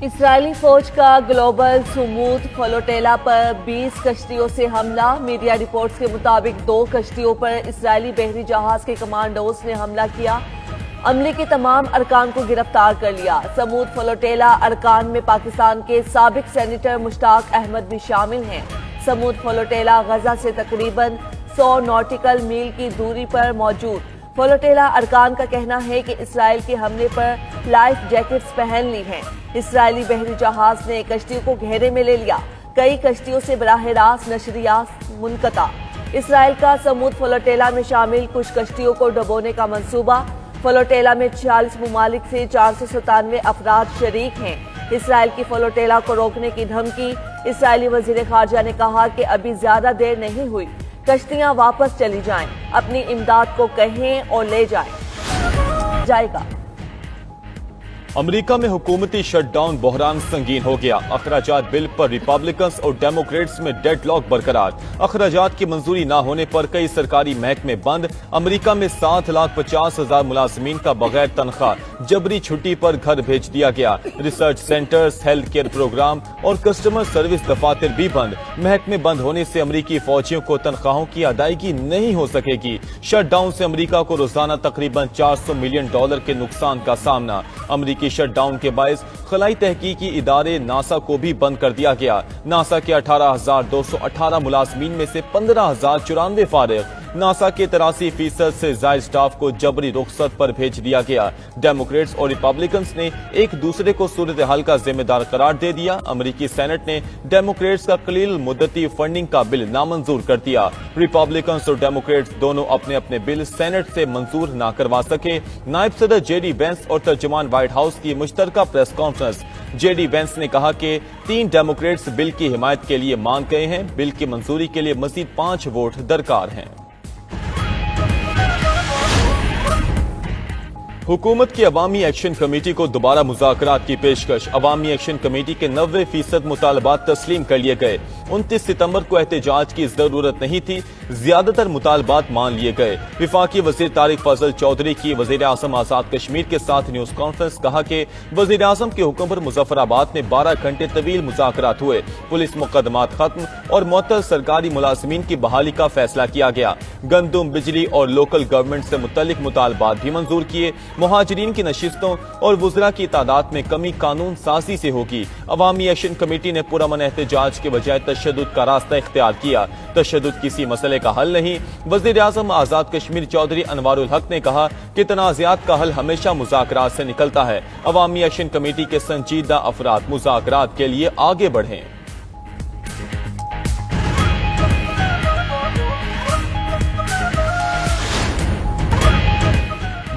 اسرائیلی فوج کا گلوبل سمود فلوٹیلا پر 20 کشتیوں سے حملہ۔ میڈیا رپورٹس کے مطابق 2 کشتیوں پر اسرائیلی بحری جہاز کے کمانڈوز نے حملہ کیا۔ عملے کے تمام ارکان کو گرفتار کر لیا۔ سمود فلوٹیلا ارکان میں پاکستان کے سابق سینیٹر مشتاق احمد بھی شامل ہیں۔ سمود فلوٹیلا غزہ سے تقریباً 100 نوٹیکل میل کی دوری پر موجود۔ فلوٹیلا ارکان کا کہنا ہے کہ اسرائیل کے حملے پر لائف جیکٹس پہن لی ہیں۔ اسرائیلی بحری جہاز نے کشتیوں کو گھیرے میں لے لیا۔ کئی کشتیوں سے براہ راست نشریات منقطع۔ اسرائیل کا سمود فلوٹیلا میں شامل کچھ کشتیوں کو ڈبونے کا منصوبہ۔ فلوٹیلا میں 46 ممالک سے 497 افراد شریک ہیں۔ اسرائیل کی فلوٹیلا کو روکنے کی دھمکی۔ اسرائیلی وزیر خارجہ نے کہا کہ ابھی زیادہ دیر نہیں ہوئی، کشتیاں واپس چلی جائیں، اپنی امداد کو کہیں اور لے جائے گا۔ امریکہ میں حکومتی شٹ ڈاؤن بحران سنگین ہو گیا۔ اخراجات بل پر ریپبلکنز اور ڈیموکریٹس میں ڈیڈ لاک برقرار۔ اخراجات کی منظوری نہ ہونے پر کئی سرکاری محکمے بند۔ امریکہ میں 7,50,000 ملازمین کا بغیر تنخواہ جبری چھٹی پر گھر بھیج دیا گیا۔ Research centres, health care programme اور کسٹمر سروس دفاتر بھی بند۔ محکمے بند ہونے سے امریکی فوجیوں کو تنخواہوں کی ادائیگی نہیں ہو سکے گی۔ شٹ ڈاؤن سے امریکہ کو روزانہ تقریباً $400 ملین کے نقصان کا سامنا۔ امریکی شٹ ڈاؤن کے باعث خلائی تحقیقی ادارے ناسا کو بھی بند کر دیا گیا۔ ناسا کے 18,218 ملازمین میں سے 15,094 فارغ۔ ناسا کے 83% سے زائد سٹاف کو جبری رخصت پر بھیج دیا گیا۔ ڈیموکریٹس اور ریپبلکنز نے ایک دوسرے کو صورتحال کا ذمہ دار قرار دے دیا۔ امریکی سینٹ نے ڈیموکریٹس کا قلیل مدتی فنڈنگ کا بل نامنظور کر دیا۔ ریپبلکنز اور ڈیموکریٹس دونوں اپنے اپنے بل سینٹ سے منظور نہ کروا سکے۔ نائب صدر جے ڈی وینس اور ترجمان وائٹ ہاؤس کی مشترکہ press conference. J D Vance نے کہا کہ 3 ڈیموکریٹس بل کی حمایت کے لیے مان گئے ہیں۔ بل کی منظوری کے لیے مزید 5 ووٹ درکار ہیں۔ حکومت کی عوامی ایکشن کمیٹی کو دوبارہ مذاکرات کی پیشکش۔ عوامی ایکشن کمیٹی کے 90% مطالبات تسلیم کر لیے گئے۔ 29 ستمبر کو احتجاج کی ضرورت نہیں تھی، زیادہ تر مطالبات مان لیے گئے۔ وفاقی وزیر طارق فضل چودھری کی وزیر اعظم آزاد کشمیر کے ساتھ نیوز کانفرنس کہا کہ وزیر اعظم کے حکم پر مظفر آباد میں 12 گھنٹے طویل مذاکرات ہوئے۔ پولیس مقدمات ختم اور معطل سرکاری ملازمین کی بحالی کا فیصلہ کیا گیا۔ گندم، بجلی اور لوکل گورنمنٹ سے متعلق مطالبات بھی منظور کیے۔ مہاجرین کی نشستوں اور وزراء کی تعداد میں کمی قانون سازی سے ہوگی۔ عوامی ایکشن کمیٹی نے پرامن احتجاج کے بجائے تشدد کا راستہ اختیار کیا۔ تشدد کسی مسئلے کا حل نہیں۔ وزیر اعظم آزاد کشمیر چودھری انوار الحق نے کہا کہ تنازعات کا حل ہمیشہ مذاکرات سے نکلتا ہے۔ عوامی ایکشن کمیٹی کے سنجیدہ افراد مذاکرات کے لیے آگے بڑھیں۔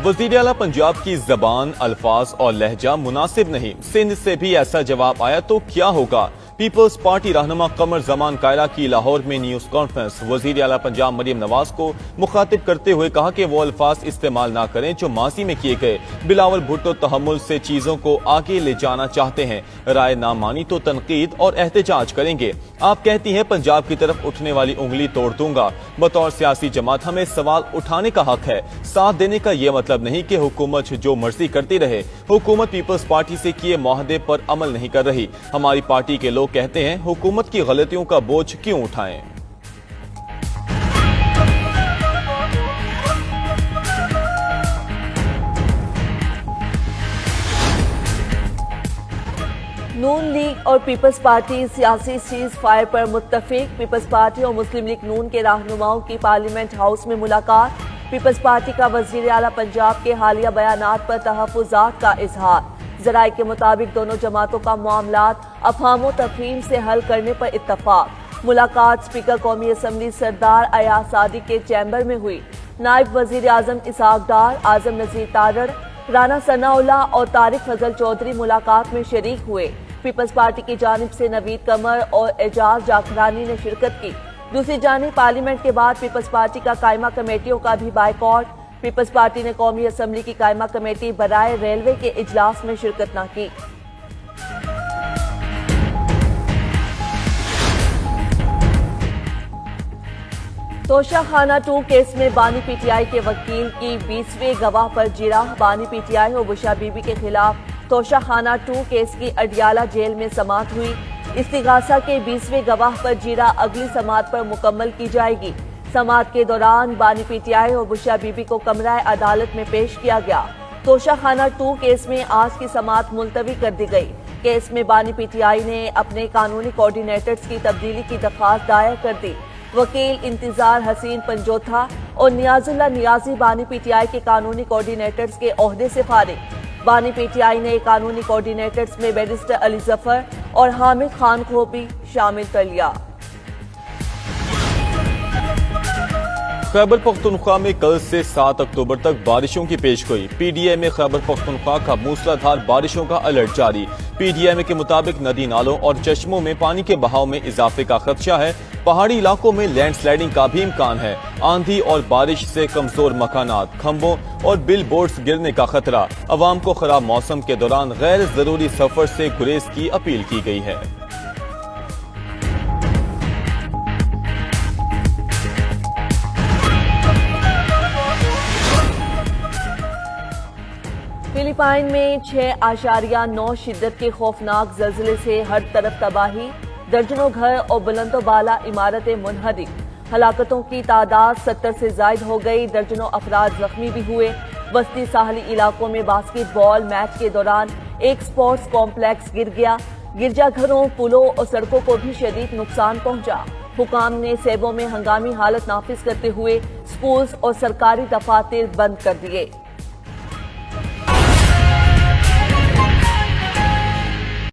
وزیر اعلیٰ پنجاب کی زبان، الفاظ اور لہجہ مناسب نہیں۔ سندھ سے بھی ایسا جواب آیا تو کیا ہوگا؟ پیپلز پارٹی رہنما قمر زمان قائلہ کی لاہور میں نیوز کانفرنس۔ وزیر اعلیٰ پنجاب مریم نواز کو مخاطب کرتے ہوئے کہا کہ وہ الفاظ استعمال نہ کریں جو ماضی میں کیے گئے۔ بلاول بھٹو تحمل سے چیزوں کو آگے لے جانا چاہتے ہیں، رائے نہ مانی تو تنقید اور احتجاج کریں گے۔ آپ کہتی ہیں پنجاب کی طرف اٹھنے والی انگلی توڑ دوں گا۔ بطور سیاسی جماعت ہمیں سوال اٹھانے کا حق ہے، ساتھ دینے کا یہ مطلب نہیں کہ حکومت جو مرضی کرتی رہے۔ حکومت پیپلز پارٹی سے کیے معاہدے پر عمل نہیں کر رہی۔ ہماری پارٹی کے لوگ کہتے ہیں حکومت کی غلطیوں کا بوجھ کیوں اٹھائیں؟ نون لیگ اور پیپلز پارٹی سیاسی سیز فائر پر متفق۔ پیپلز پارٹی اور مسلم لیگ نون کے رہنماؤں کی پارلیمنٹ ہاؤس میں ملاقات۔ پیپلز پارٹی کا وزیر اعلیٰ پنجاب کے حالیہ بیانات پر تحفظات کا اظہار۔ ذرائع کے مطابق دونوں جماعتوں کا معاملات افہام و تفہیم سے حل کرنے پر اتفاق۔ ملاقات اسپیکر قومی اسمبلی سردار ایاز صادق کے چیمبر میں ہوئی۔ نائب وزیر اعظم اسحاق ڈار، اعظم نذیر تارڑ، رانا ثناء اللہ اور طارق فضل چودھری ملاقات میں شریک ہوئے۔ پیپلز پارٹی کی جانب سے نوید قمر اور اعجاز جاکھرانی نے شرکت کی۔ دوسری جانب پارلیمنٹ کے بعد پیپلز پارٹی کا قائمہ کمیٹیوں کا بھی بائیکاٹ۔ پیپلز پارٹی نے قومی اسمبلی کی قائمہ کمیٹی برائے ریلوے کے اجلاس میں شرکت نہ کی۔ توشہ خانہ 2 کیس میں بانی پی ٹی آئی کے وکیل کی 20ویں گواہ پر جرح۔ بانی پی ٹی آئی اور بشرا بی بی کے خلاف توشہ خانہ 2 کیس کی اڈیالہ جیل میں سماعت ہوئی۔ استغاثہ کے 20ویں گواہ پر جیرا اگلی سماعت پر مکمل کی جائے گی۔ سماعت کے دوران بانی پی ٹی آئی اور بشرا بی بی کو کمرہ عدالت میں پیش کیا گیا۔ توشہ خانہ 2 کیس میں آج کی سماعت ملتوی کر دی گئی۔ کیس میں بانی پی ٹی آئی نے اپنے قانونی کوارڈینیٹرز کی تبدیلی کی درخواست دائر کر دی۔ وکیل انتظار حسین پنجوتھا اور نیاز اللہ نیازی بانی پی ٹی آئی کے قانونی کوارڈینیٹرز کے عہدے سے فارغ۔ بانی پی ٹی آئی نے قانونی کوارڈینیٹرز میں بیرسٹر علی ظفر اور حامد خان کو بھی شامل کر لیا۔ خیبر پختونخوا میں کل سے 7 اکتوبر تک بارشوں کی پیش گوئی۔ پی ڈی ایم میں خیبر پختونخوا کا موسلا دھار بارشوں کا الرٹ جاری۔ پی ڈی ایم کے مطابق ندی نالوں اور چشموں میں پانی کے بہاؤ میں اضافے کا خدشہ ہے۔ پہاڑی علاقوں میں لینڈ سلائیڈنگ کا بھی امکان ہے۔ آندھی اور بارش سے کمزور مکانات، کھمبوں اور بل بورڈز گرنے کا خطرہ۔ عوام کو خراب موسم کے دوران غیر ضروری سفر سے گریز کی اپیل کی گئی ہے۔ فلپائن میں 6.9 شدت کے خوفناک زلزلے سے ہر طرف تباہی، درجنوں گھر اور بلند و بالا عمارتیں منہدم۔ ہلاکتوں کی تعداد 70 سے زائد ہو گئی، درجنوں افراد زخمی بھی ہوئے۔ وسطی ساحلی علاقوں میں باسکٹ بال میچ کے دوران ایک سپورٹس کمپلیکس گر گیا۔ گرجا گھروں، پلوں اور سڑکوں کو بھی شدید نقصان پہنچا۔ حکام نے سیبو میں ہنگامی حالت نافذ کرتے ہوئے سکولز اور سرکاری دفاتر بند کر دیے۔